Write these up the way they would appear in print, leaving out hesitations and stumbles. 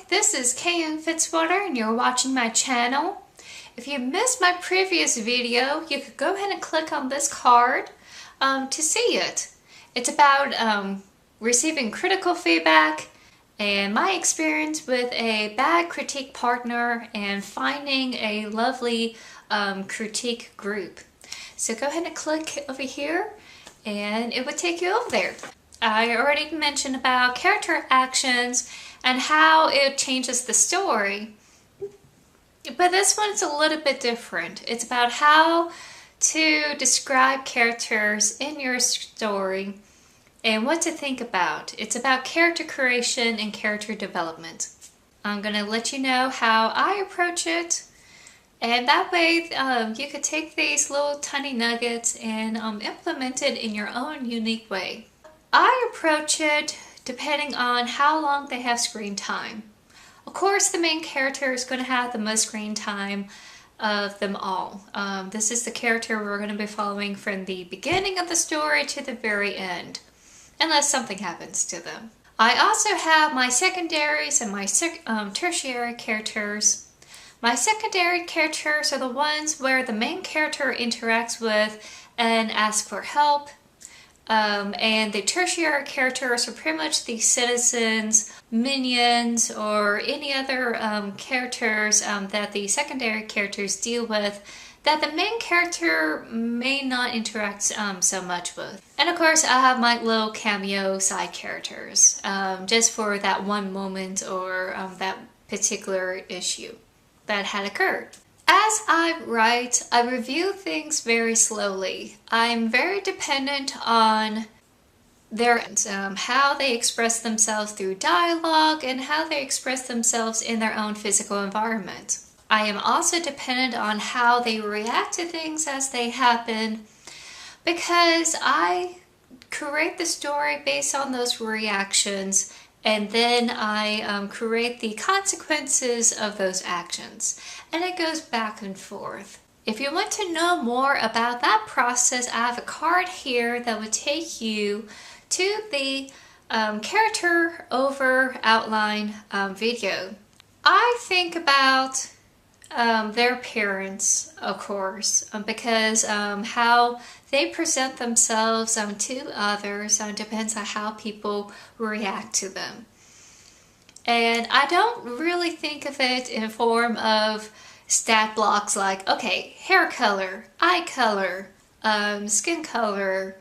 this is K.N.Fitzwater and you're watching my channel. If you missed my previous video, you could go ahead and click on this card to see it. It's about receiving critical feedback and my experience with a bad critique partner and finding a lovely critique group. So go ahead and click over here and it would take you over there. I already mentioned about character actions and how it changes the story. But this one's a little bit different. It's about how to describe characters in your story and what to think about. It's about character creation and character development. I'm going to let you know how I approach it. And that way you could take these little tiny nuggets and implement it in your own unique way. I approach it depending on how long they have screen time. Of course, the main character is going to have the most screen time of them all. This is the character we're going to be following from the beginning of the story to the very end, unless something happens to them. I also have my secondaries and my tertiary characters. My secondary characters are the ones where the main character interacts with and asks for help. And the tertiary characters are pretty much the citizens, minions, or any other characters that the secondary characters deal with that the main character may not interact so much with. And of course I have my little cameo side characters just for that one moment or that particular issue that had occurred. As I write, I review things very slowly. I'm very dependent on their how they express themselves through dialogue and how they express themselves in their own physical environment. I am also dependent on how they react to things as they happen because I create the story based on those reactions. And then I create the consequences of those actions. And it goes back and forth. If you want to know more about that process, I have a card here that would take you to the character over outline video. I think about their appearance, of course, because how they present themselves to others depends on how people react to them. And I don't really think of it in form of stat blocks like, okay, hair color, eye color, skin color,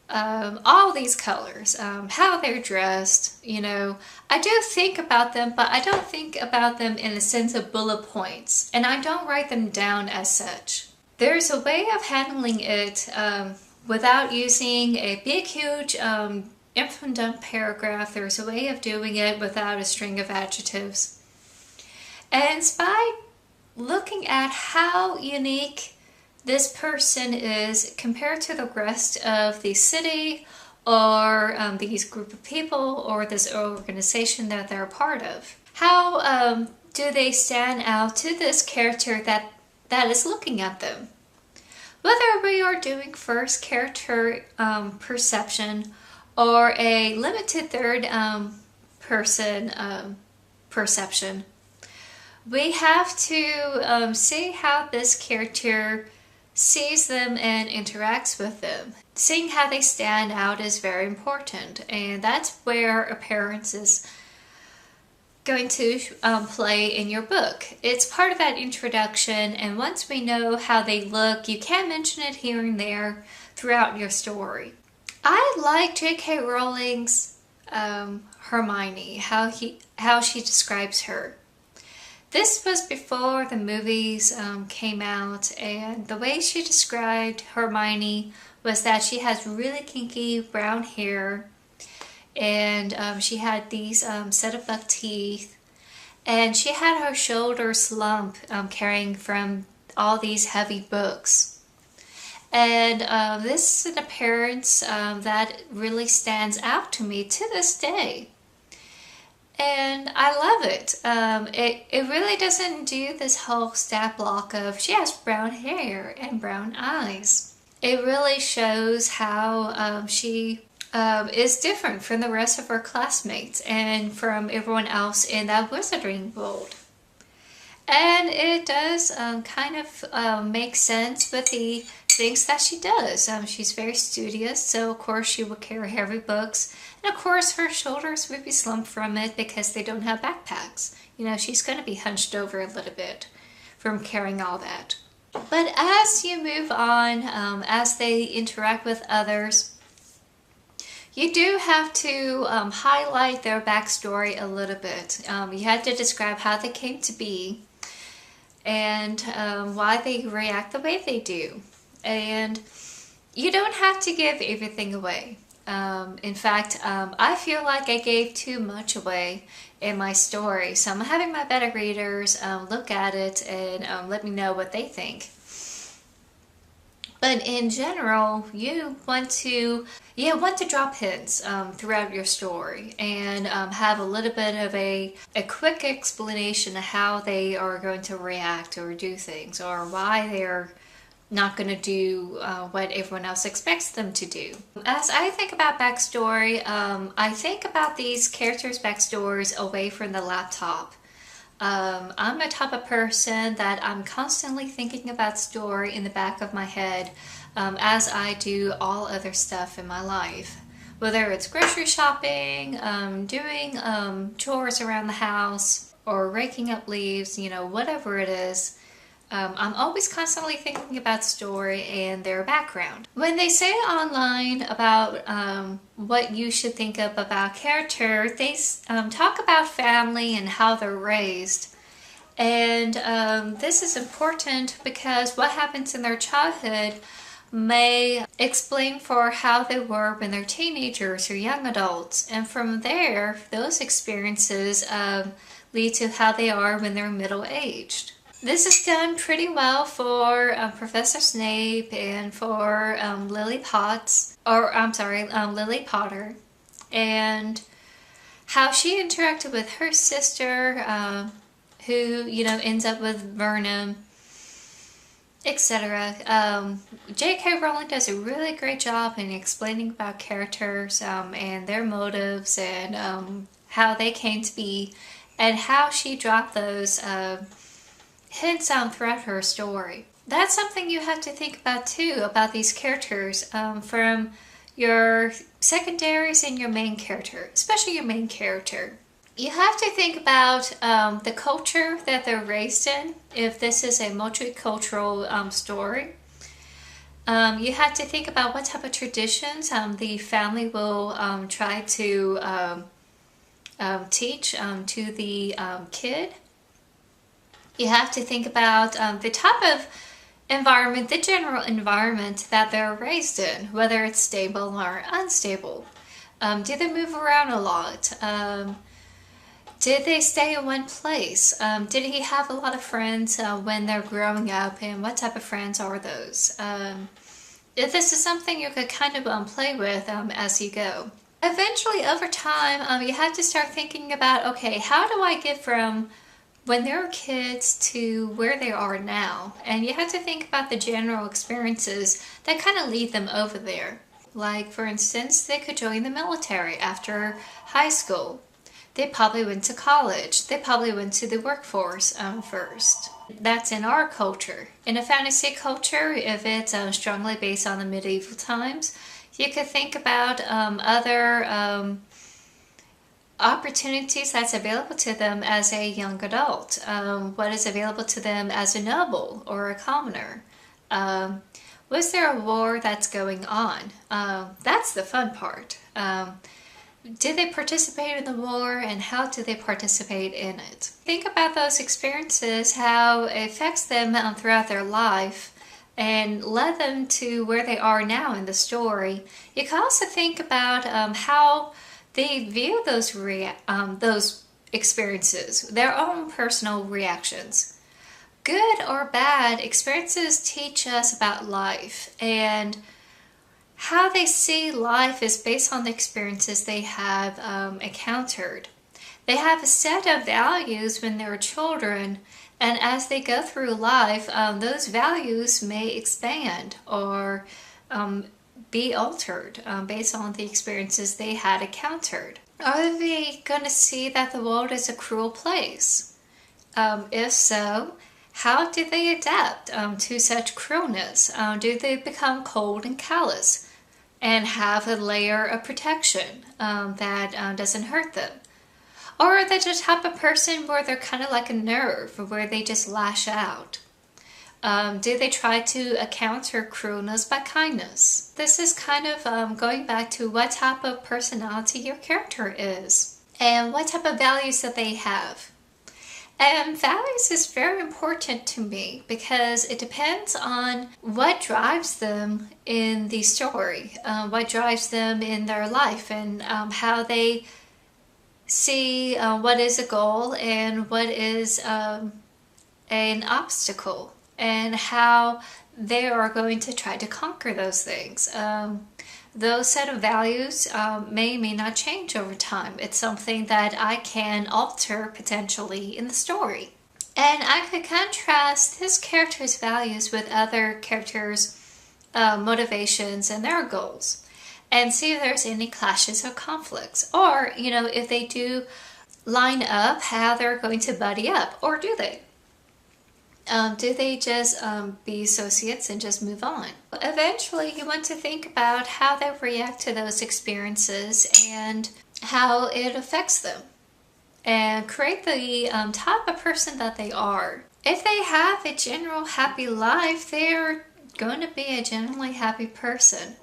all these colors, how they're dressed, you know. I do think about them, but I don't think about them in the sense of bullet points, and I don't write them down as such. There's a way of handling it without using a big, huge if and dump paragraph. There's a way of doing it without a string of adjectives. And it's by looking at how unique this person is compared to the rest of the city or these group of people or this organization that they're a part of. How do they stand out to this character that is looking at them? Whether we are doing first character perception or a limited third person perception, we have to see how this character sees them and interacts with them. Seeing how they stand out is very important, and that's where appearance is going to play in your book. It's part of that introduction, and once we know how they look, you can mention it here and there throughout your story. I like J.K. Rowling's Hermione, how she describes her. This was before the movies came out, and the way she described Hermione was that she has really kinky brown hair, and she had these set of buck teeth, and she had her shoulders slump carrying from all these heavy books. And this is an appearance that really stands out to me to this day. And I love it. It really doesn't do this whole stat block of she has brown hair and brown eyes. It really shows how she is different from the rest of her classmates and from everyone else in that wizarding world. And it does kind of make sense with the things that she does. She's very studious, so of course she will carry heavy books. And of course her shoulders would be slumped from it because they don't have backpacks. You know, she's going to be hunched over a little bit from carrying all that. But as you move on, as they interact with others, you do have to highlight their backstory a little bit. You have to describe how they came to be and why they react the way they do. And you don't have to give everything away. In fact, I feel like I gave too much away in my story, so I'm having my beta readers look at it and let me know what they think. But in general, you want to drop hints throughout your story and have a little bit of a quick explanation of how they are going to react or do things, or why they're not going to do what everyone else expects them to do. As I think about backstory, I think about these characters' backstories away from the laptop. I'm the type of person that I'm constantly thinking about story in the back of my head as I do all other stuff in my life. Whether it's grocery shopping, doing chores around the house, or raking up leaves, you know, whatever it is. I'm always constantly thinking about story and their background. When they say online about what you should think of about character, they talk about family and how they're raised. And this is important because what happens in their childhood may explain for how they were when they're teenagers or young adults. And from there, those experiences lead to how they are when they're middle-aged. This is done pretty well for Professor Snape and for Lily Potts, or I'm sorry, Lily Potter, and how she interacted with her sister, who, you know, ends up with Vernon, etc. J.K. Rowling does a really great job in explaining about characters and their motives and how they came to be, and how she dropped those hints throughout her story. That's something you have to think about too, about these characters, from your secondaries and your main character, especially your main character. You have to think about the culture that they're raised in, if this is a multicultural story. You have to think about what type of traditions the family will try to teach to the kid. You have to think about the type of environment, the general environment that they're raised in, whether it's stable or unstable. Do they move around a lot? Did they stay in one place? Did he have a lot of friends when they're growing up, and what type of friends are those? If this is something you could kind of play with as you go. Eventually, over time, you have to start thinking about, okay, how do I get from when they were kids to where they are now? And you have to think about the general experiences that kind of lead them over there. Like, for instance, they could join the military after high school. They probably went to college. They probably went to the workforce first. That's in our culture. In a fantasy culture, if it's strongly based on the medieval times, you could think about other opportunities that's available to them as a young adult. What is available to them as a noble or a commoner? Was there a war that's going on? That's the fun part. Did they participate in the war, and how did they participate in it? Think about those experiences, how it affects them throughout their life and led them to where they are now in the story. You can also think about how they view those experiences, their own personal reactions. Good or bad, experiences teach us about life, and how they see life is based on the experiences they have encountered. They have a set of values when they're children, and as they go through life, those values may expand or be altered based on the experiences they had encountered? Are they going to see that the world is a cruel place? If so, how do they adapt to such cruelness? Do they become cold and callous and have a layer of protection that doesn't hurt them? Or are they just type of person where they're kind of like a nerve, where they just lash out? Do they try to counter cruelness by kindness? This is kind of going back to what type of personality your character is and what type of values that they have. And values is very important to me because it depends on what drives them in the story, what drives them in their life, and how they see what is a goal and what is an obstacle, and how they are going to try to conquer those things. Those set of values may not change over time. It's something that I can alter potentially in the story. And I could contrast this character's values with other characters' motivations and their goals, and see if there's any clashes or conflicts. Or, if they do line up, how they're going to buddy up. Or do they? Do they just be associates and just move on? Eventually, you want to think about how they react to those experiences and how it affects them, and create the type of person that they are. If they have a general happy life, they're going to be a generally happy person.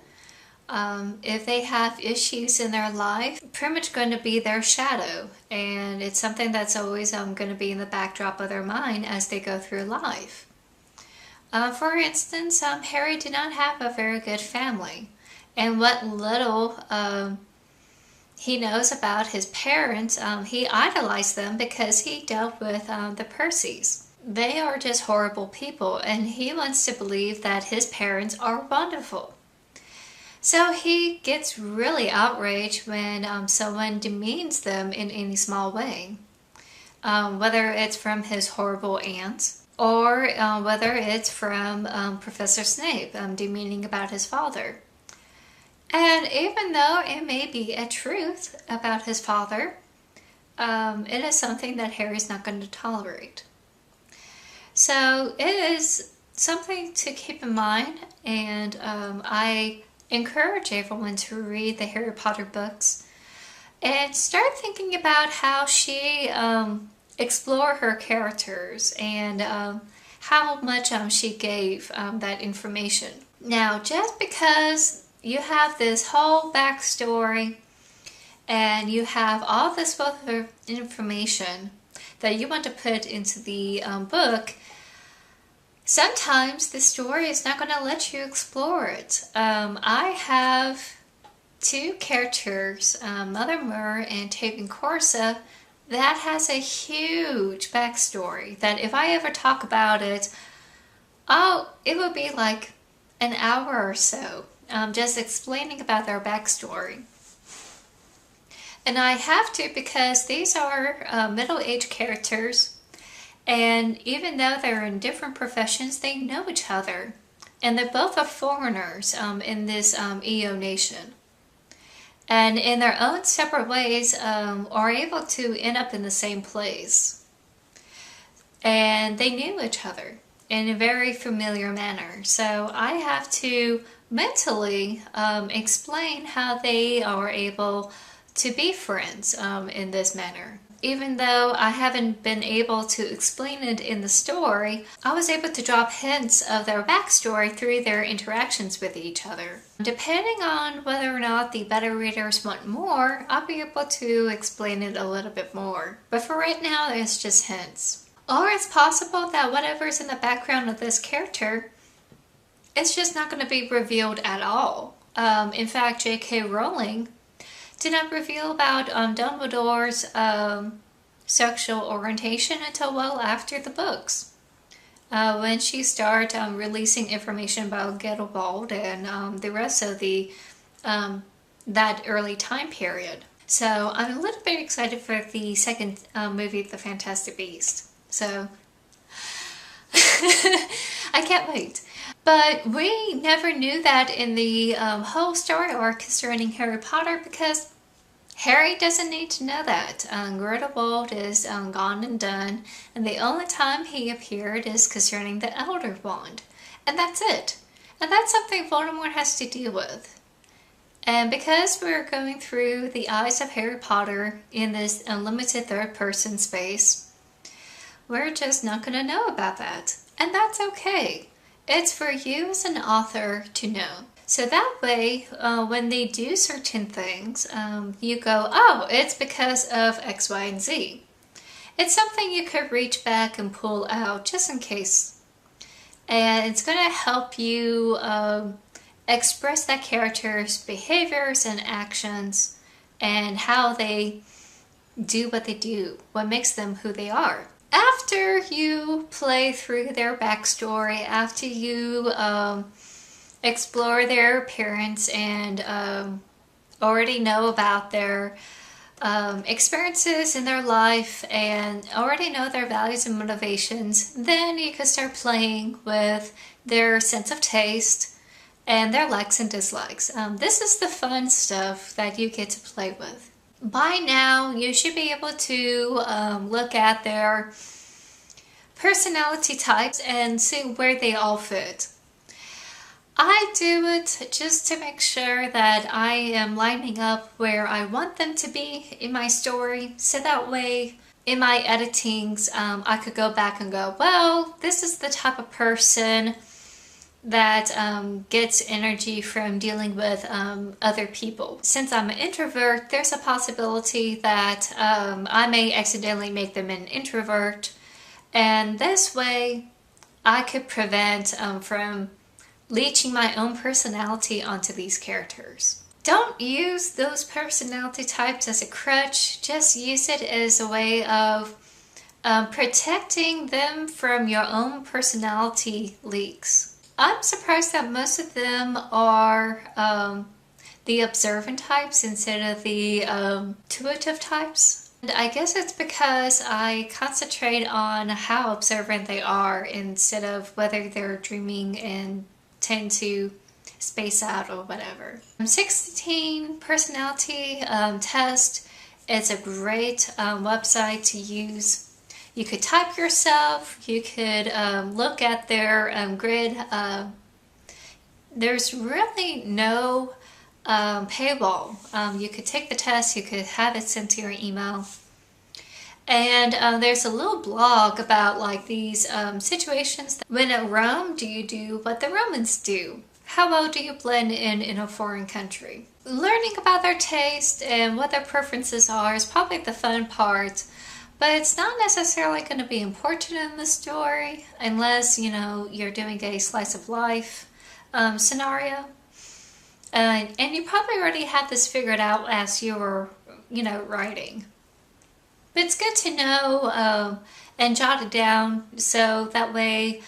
If they have issues in their life, pretty much going to be their shadow, and it's something that's always going to be in the backdrop of their mind as they go through life. For instance, Harry did not have a very good family, and what little he knows about his parents, he idolized them because he dealt with the Percys. They are just horrible people, and he wants to believe that his parents are wonderful. So he gets really outraged when someone demeans them in any small way, whether it's from his horrible aunt or whether it's from Professor Snape demeaning about his father. And even though it may be a truth about his father, it is something that Harry's not going to tolerate. So it is something to keep in mind, and I encourage everyone to read the Harry Potter books and start thinking about how she explored her characters and how much she gave that information. Now, just because you have this whole backstory and you have all this wealth of information that you want to put into the book, sometimes the story is not going to let you explore it. I have two characters, Mother Mur and Taven Corsa, that has a huge backstory that if I ever talk about it, it would be like an hour or so, just explaining about their backstory. And I have to because these are middle-aged characters. And even though they're in different professions, they know each other. And they both are foreigners in this EO nation. And in their own separate ways are able to end up in the same place. And they knew each other in a very familiar manner. So I have to mentally explain how they are able to be friends in this manner. Even though I haven't been able to explain it in the story, I was able to drop hints of their backstory through their interactions with each other. Depending on whether or not the beta readers want more, I'll be able to explain it a little bit more. But for right now, it's just hints. Or it's possible that whatever's in the background of this character, it's just not going to be revealed at all. In fact, J.K. Rowling did not reveal about Dumbledore's sexual orientation until well after the books. When she started releasing information about Gellibald and the rest of the that early time period. So I'm a little bit excited for the second movie, The Fantastic Beasts. So I can't wait. But we never knew that in the whole story arc concerning Harry Potter, because Harry doesn't need to know that. Grindelwald is gone and done, and the only time he appeared is concerning the Elder Wand. And that's it. And that's something Voldemort has to deal with. And because we're going through the eyes of Harry Potter in this unlimited third-person space, we're just not going to know about that. And that's okay. It's for you as an author to know. So that way, when they do certain things, you go, oh, it's because of X, Y, and Z. It's something you could reach back and pull out just in case. And it's going to help you express that character's behaviors and actions and how they do what they do, what makes them who they are. After you play through their backstory, after you explore their appearance and already know about their experiences in their life and already know their values and motivations, then you can start playing with their sense of taste and their likes and dislikes. This is the fun stuff that you get to play with. By now, you should be able to look at their personality types and see where they all fit. I do it just to make sure that I am lining up where I want them to be in my story, so that way in my editings I could go back and go, well, this is the type of person that gets energy from dealing with other people. Since I'm an introvert, there's a possibility that I may accidentally make them an introvert, and this way I could prevent from leeching my own personality onto these characters. Don't use those personality types as a crutch, just use it as a way of protecting them from your own personality leaks. I'm surprised that most of them are the observant types instead of the intuitive types. And I guess it's because I concentrate on how observant they are instead of whether they're dreaming and tend to space out or whatever. 16 personality test is a great website to use. You could type yourself, you could look at their grid. There's really no paywall. You could take the test, you could have it sent to your email. And there's a little blog about like these situations. When at Rome, do you do what the Romans do? How well do you blend in a foreign country? Learning about their taste and what their preferences are is probably the fun part, but it's not necessarily going to be important in the story unless, you know, you're doing a slice of life scenario. And you probably already have this figured out as you're, you know, writing. But it's good to know and jot it down so that way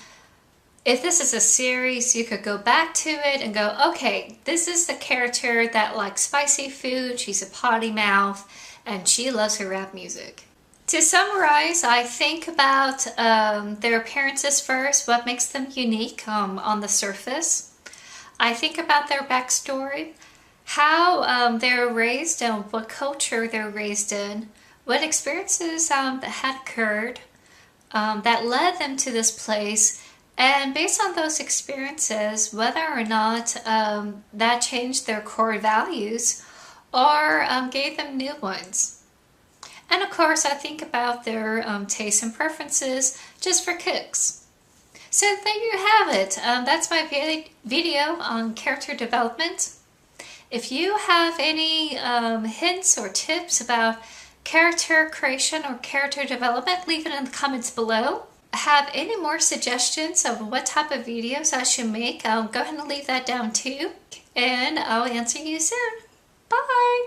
if this is a series, you could go back to it and go, okay, this is the character that likes spicy food, she's a potty mouth, and she loves her rap music. To summarize, I think about their appearances first, what makes them unique on the surface. I think about their backstory, how they're raised and what culture they're raised in, what experiences that had occurred that led them to this place, and based on those experiences, whether or not that changed their core values or gave them new ones. And of course, I think about their tastes and preferences just for kicks. So there you have it. That's my video on character development. If you have any hints or tips about character creation or character development, leave it in the comments below. Have any more suggestions of what type of videos I should make? Go ahead and leave that down too, and I'll answer you soon. Bye!